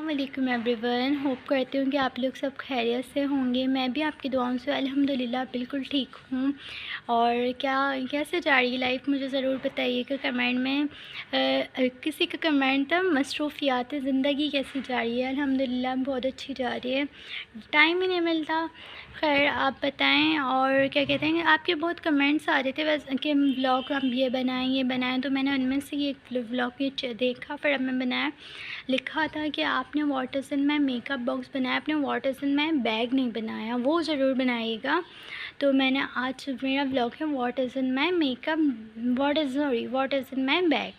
वालेकुम everyone. Hope करती हूँ कि आप लोग सब खैरियत से होंगे। मैं भी आपकी दुआओं से अल्हम्दुलिल्लाह बिल्कुल ठीक हूँ। और कैसे जा रही है लाइफ, मुझे ज़रूर बताइएगा कमेंट में। किसी का कमेंट था मसरूफ़ियात ज़िंदगी कैसी जा रही है। अल्हम्दुलिल्लाह बहुत अच्छी जा रही है, टाइम ही नहीं मिलता। खैर आप बताएं। और क्या कहते हैं, आपके बहुत कमेंट्स आ रहे थे वैसे कि व्लॉग हम ये बनाएं, तो मैंने उनमें से ये व्लॉग ये देखा, फिर अब मैं बनाया। लिखा था कि आपने वाटरसन में मेकअप बॉक्स बनाया, आपने वाटरसन में बैग नहीं बनाया, वो ज़रूर बनाइएगा। तो मैंने आज मेरा व्लॉग है वाटरसन में मेकअप, वाटरसन में बैग।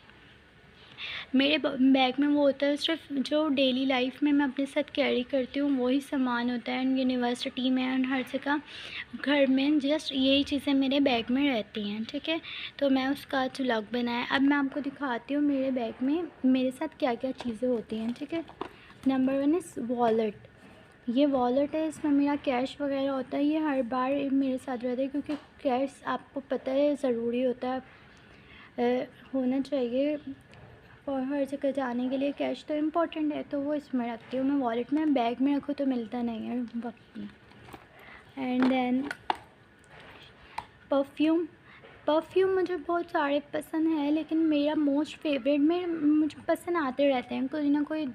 मेरे बैग में वो होता है सिर्फ जो डेली लाइफ में मैं अपने साथ कैरी करती हूँ, वही सामान होता है। यूनिवर्सिटी में और हर जगह घर में जस्ट यही चीज़ें मेरे बैग में रहती हैं, ठीक है। तो मैं उसका आज व्लॉग बनाया। अब मैं आपको दिखाती हूँ मेरे बैग में मेरे साथ क्या क्या चीज़ें होती हैं, ठीक है। Number 1 is wallet. ये वॉलेट है, इसमें मेरा कैश वगैरह होता है। ये हर बार मेरे साथ रहता है क्योंकि कैश आपको पता है ज़रूरी होता है, होना चाहिए। और हर जगह जाने के लिए कैश तो इम्पोर्टेंट है, तो वो इसमें रखती हूँ मैं वॉलेट में। बैग में रखो तो मिलता नहीं है वक्त में। एंड देन परफ्यूम मुझे बहुत सारे पसंद है, लेकिन मेरा मोस्ट फेवरेट में मुझे पसंद आते रहते हैं कोई ना कोई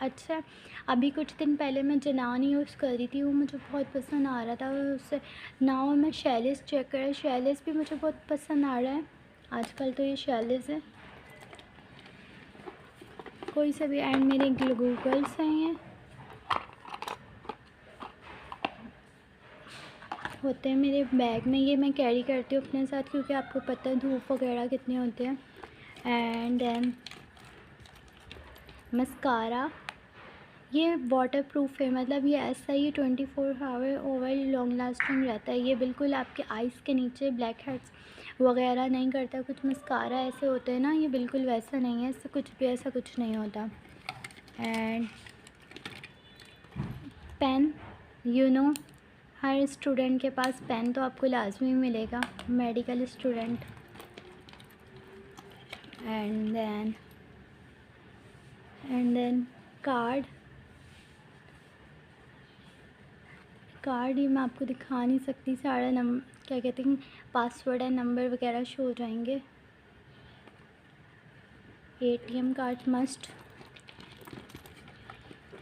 अच्छा। अभी कुछ दिन पहले मैं जनान यूज़ कर रही थी, वो मुझे बहुत पसंद आ रहा था। उससे नाउ मैं शैलिस चेक करा, शैलिस भी मुझे बहुत पसंद आ रहा है आजकल, तो ये शैलिस है कोई से भी। एंड मेरे गूगल्स हैं, ये होते हैं मेरे बैग में, ये मैं कैरी करती हूँ अपने साथ क्योंकि आपको पता है धूप वगैरह कितने होते हैं। एंड देन मस्कारा, ये वाटर प्रूफ है, मतलब ये ऐसा ही 24 आवर ओवर लॉन्ग लास्टिंग रहता है। ये बिल्कुल आपके आइज़ के नीचे ब्लैक हेड्स वगैरह नहीं करता। कुछ मस्कारा ऐसे होते हैं ना, ये बिल्कुल वैसा नहीं है, इससे कुछ भी ऐसा कुछ नहीं होता। एंड पेन, हर स्टूडेंट के पास पेन तो आपको लाजमी मिलेगा, medical student. And then card ये मैं आपको दिखा नहीं सकती, सारा क्या कहते हैं पासवर्ड है, नंबर वगैरह शो हो जाएंगे। ATM card must.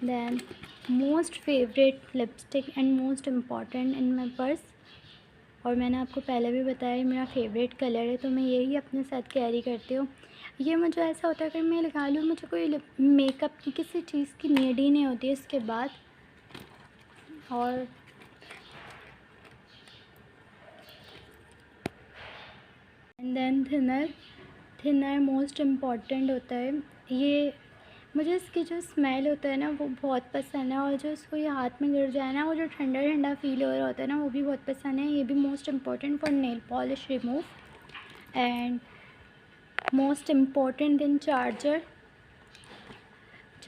Then most favourite lipstick and most important in my purse. और मैंने आपको पहले भी बताया मेरा फेवरेट कलर है, तो मैं यही अपने साथ कैरी करती हूँ। ये मुझे ऐसा होता है कि मैं लगा लूँ, मुझे कोई मेकअप की किसी चीज़ की नीड ही नहीं होती है इसके बाद। और and then thinner most important होता है। ये मुझे इसकी जो स्मेल होता है ना वो बहुत पसंद है, और जो इसको ये हाथ में गिर जाए ना, वो जो ठंडा ठंडा फील हो रहा होता है ना, वो भी बहुत पसंद है। ये भी most important for nail polish remove. And most important then charger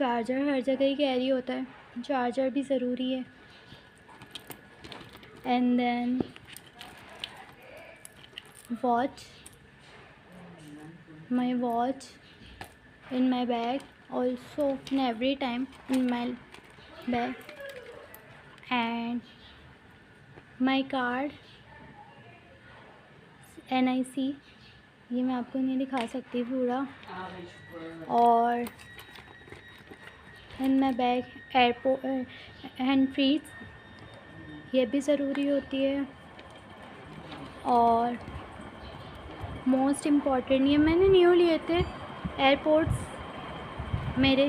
हर जगह ही कैरी होता है, चार्जर भी ज़रूरी है। And then watch, my watch in my bag, also in every time in my bag. And my card, NIC, ये मैं आपको नहीं दिखा सकती पूरा। और in my bag airport hand freeze, ये भी ज़रूरी होती है। और मोस्ट इम्पॉर्टेंट ये मैंने न्यू लिए थे एयरपोर्ट्स मेरे,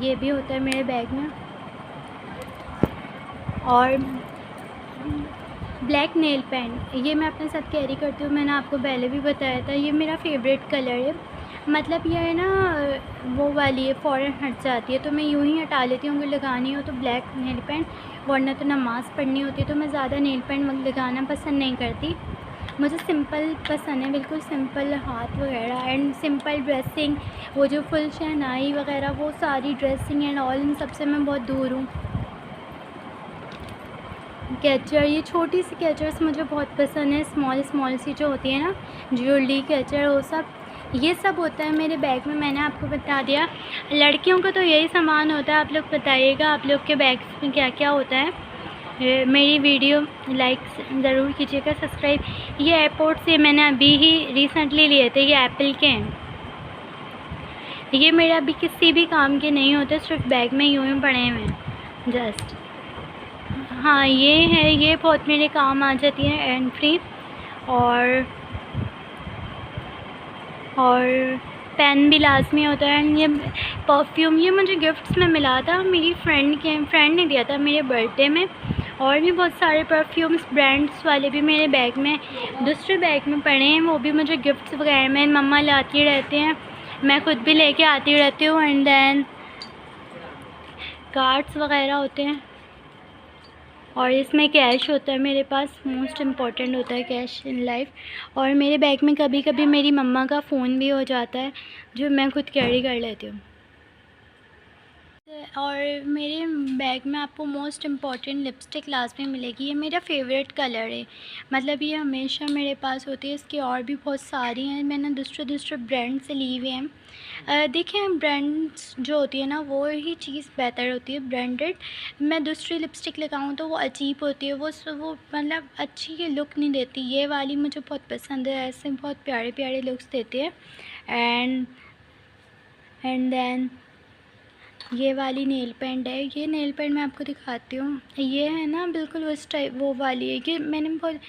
ये भी होता है मेरे बैग में। और ब्लैक नेल पेंट, ये मैं अपने साथ कैरी करती हूँ, मैंने आपको पहले भी बताया था। ये मेरा फेवरेट कलर है, मतलब ये है ना वो वाली है फ़ौरन हट जाती है, तो मैं यूँ ही हटा लेती हूँ। अगर लगानी हो तो ब्लैक नेल पेंट, वरना तो नमाज़ पढ़नी होती है तो मैं ज़्यादा नेल पेंट लगाना पसंद नहीं करती। मुझे सिंपल पसंद है, बिल्कुल सिंपल हाथ वगैरह एंड सिंपल ड्रेसिंग। वो जो फुल शहनाई वगैरह वो सारी ड्रेसिंग एंड ऑल, इन सब से मैं बहुत दूर हूँ। कैचर, ये छोटी सी कैचर्स मुझे बहुत पसंद है, स्मॉल सी जो होती है ना ज्वेलरी कैचर, वो सब ये सब होता है मेरे बैग में, मैंने आपको बता दिया। लड़कियों का तो यही सामान होता है। आप लोग बताइएगा आप लोग के बैग्स में क्या क्या होता है। मेरी वीडियो लाइक ज़रूर कीजिएगा, सब्सक्राइब। ये एयरपोर्ट से मैंने अभी ही रिसेंटली लिए थे, ये एप्पल के हैं। ये मेरे अभी किसी भी काम के नहीं होते, सिर्फ बैग में यूँ ही पड़े हुए हैं जस्ट। हाँ ये है, ये बहुत मेरे काम आ जाती है एंड फ्री। और पेन भी लाजमी होता है। एंड ये परफ्यूम ये मुझे गिफ्ट्स में मिला था, मेरी फ्रेंड ने दिया था मेरे बर्थडे में। और भी बहुत सारे परफ्यूम्स ब्रांड्स वाले भी मेरे बैग में, दूसरे बैग में पड़े हैं, वो भी मुझे गिफ्ट्स वगैरह में मम्मा लाती रहते हैं, मैं ख़ुद भी लेके आती रहती हूँ। एंड देन कार्ड्स वगैरह होते हैं और इसमें कैश होता है मेरे पास, मोस्ट इम्पॉर्टेंट होता है कैश इन लाइफ। और मेरे बैग में कभी कभी मेरी मम्मा का फ़ोन भी हो जाता है जो मैं खुद कैरी कर लेती हूँ। और मेरे बैग में आपको मोस्ट इम्पॉर्टेंट लिपस्टिक लाजमी मिलेगी। ये मेरा फेवरेट कलर है, मतलब ये हमेशा मेरे पास होती है। इसकी और भी बहुत सारी हैं, मैंने दूसरे ब्रांड से ली हुई हैं। देखें ब्रांड्स जो होती है ना वो ही चीज़ बेहतर होती है ब्रांडेड। मैं दूसरी लिपस्टिक लगाऊँ तो वो अजीब होती है, वो मतलब अच्छी लुक नहीं देती। ये वाली मुझे बहुत पसंद है, ऐसे बहुत प्यारे प्यारे लुक्स देती है। एंड देन ये वाली नेल पेंट है, ये नेल पेंट मैं आपको दिखाती हूँ। ये है ना बिल्कुल उस टाइप वो वाली है कि मैंने बहुत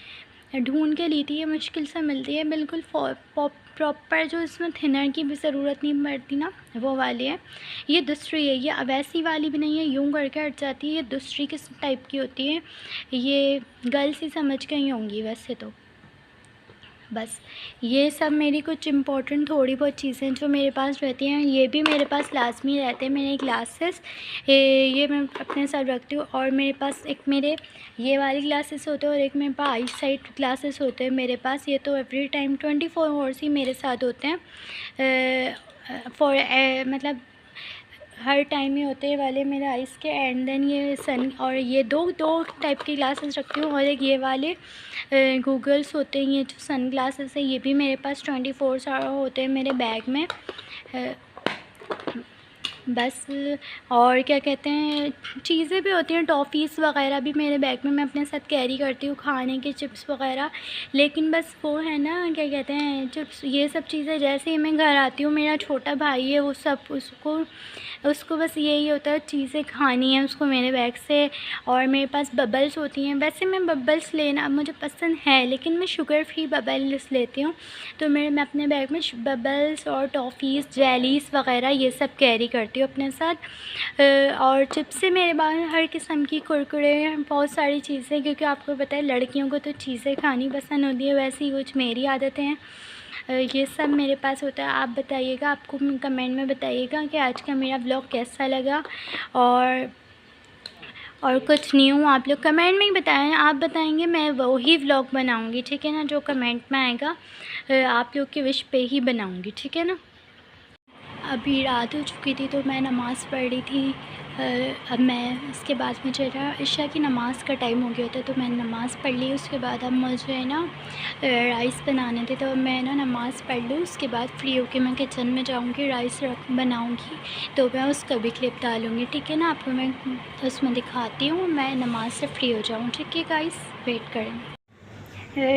ढूंढ के ली थी, ये मुश्किल से मिलती है, बिल्कुल प्रॉपर जो इसमें थिनर की भी ज़रूरत नहीं पड़ती ना, वो वाली है। ये दूसरी है, ये वैसी वाली भी नहीं है यूँ करके हट जाती है, ये दूसरी किस टाइप की होती है। ये गर्ल्स ही समझ गई होंगी वैसे तो। बस ये सब मेरी कुछ इम्पोर्टेंट थोड़ी बहुत चीज़ें जो मेरे पास रहती हैं, ये भी मेरे पास लाजमी रहते हैं। मेरे ग्लासेस ये मैं अपने साथ रखती हूँ। और मेरे पास एक मेरे ये वाली ग्लासेस होते हैं और एक मेरे पास आई साइट ग्लासेस होते हैं मेरे पास। ये तो एवरी टाइम 24 आवर्स ही मेरे साथ होते हैं, मतलब हर टाइम ही होते हैं वाले मेरे आइज़ के। एंड देन ये सन, और ये दो टाइप के ग्लासेस रखती हूँ। और एक ये वाले गूगल्स होते हैं, ये जो सन ग्लासेस है ये भी मेरे पास 24 आवर होते हैं मेरे बैग में। बस और क्या कहते हैं, चीज़ें भी होती हैं, टॉफ़ीज़ वगैरह भी मेरे बैग में मैं अपने साथ कैरी करती हूँ, खाने के चिप्स वगैरह। लेकिन बस वो है ना क्या कहते हैं, चिप्स ये सब चीज़ें जैसे ही मैं घर आती हूँ, मेरा छोटा भाई है वो सब उसको बस यही होता है चीज़ें खानी है उसको मेरे बैग से। और मेरे पास बबल्स होती हैं, वैसे मैं बबल्स लेना मुझे पसंद है लेकिन मैं शुगर फ्री बबल्स लेती हूँ। तो मैं अपने बैग में बबल्स और टॉफ़ीज़ जेलीज़ वगैरह ये सब कैरी करती हूँ अपने साथ। और चिप्स से मेरे पास हर किस्म की कुरकुरे बहुत सारी चीज़ें, क्योंकि आपको पता है लड़कियों को तो चीज़ें खानी पसंद होती है, वैसे ही कुछ मेरी आदतें हैं। ये सब मेरे पास होता है। आप बताइएगा, आपको कमेंट में बताइएगा कि आज का मेरा व्लॉग कैसा लगा। और कुछ न्यू आप लोग कमेंट में ही बताएं, आप बताएंगे मैं वही व्लॉग बनाऊंगी, ठीक है ना, जो कमेंट में आएगा आप लोग की विश पे ही बनाऊंगी, ठीक है ना। अभी रात हो चुकी थी तो मैं नमाज़ पढ़ रही थी। अब मैं इसके बाद मुझे इशा की नमाज़ का टाइम हो गया था तो मैंने नमाज़ पढ़ ली। उसके बाद अब मुझे ना राइस बनाने थे तो मैं ना नमाज़ पढ़ लूँ, उसके बाद फ्री होके मैं किचन में जाऊँगी, राइस बनाऊँगी तो मैं उसका भी क्लिप डालूँगी, ठीक है ना। आपको मैं उसमें दिखाती हूँ, मैं नमाज़ से फ्री हो जाऊँ, ठीक है गाइस, वेट करें।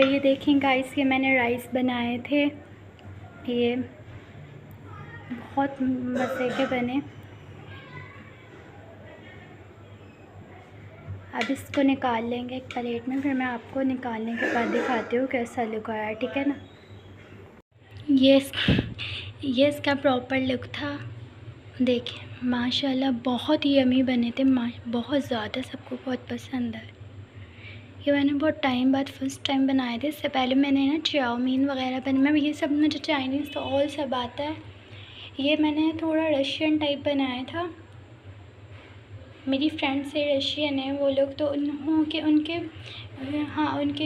ये देखें गाइस, ये मैंने राइस बनाए थे, ये बहुत मज़े के बने। अब इसको निकाल लेंगे एक प्लेट में, फिर मैं आपको निकालने के बाद दिखाती हूँ कैसा लुक आया, ठीक है ना। ये इसका प्रॉपर लुक था, देखिए माशाल्लाह बहुत ही यमी बने थे, बहुत ज़्यादा सबको बहुत पसंद है। ये मैंने बहुत टाइम बाद फर्स्ट टाइम बनाए थे, इससे पहले मैंने ना चाउमीन वगैरह मैं ये सब मुझे चाइनीज़ तो ऑल सब आता है। ये मैंने थोड़ा रशियन टाइप बनाया था, मेरी फ्रेंड से रशियन है वो लोग, तो उनके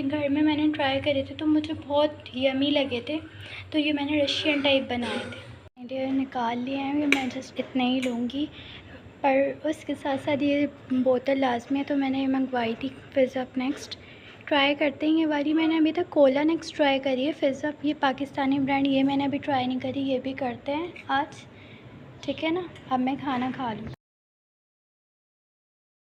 घर में मैंने ट्राई करे थे तो मुझे बहुत यमी लगे थे, तो ये मैंने रशियन टाइप बनाए थे। ये निकाल लिए हैं, ये मैं जस्ट इतना ही लूँगी, पर उसके साथ साथ ये बोतल लाजमी है तो मैंने ये मंगवाई थी पिज़्ज़ा नेक्स्ट, ट्राई करते हैं ये वाली। मैंने अभी तक कोला नेक्स्ट ट्राई करी है, फिज़ अप, ये पाकिस्तानी ब्रांड, ये मैंने अभी ट्राई नहीं करी, ये भी करते हैं आज। ठीक है ना, अब मैं खाना खा लूँ।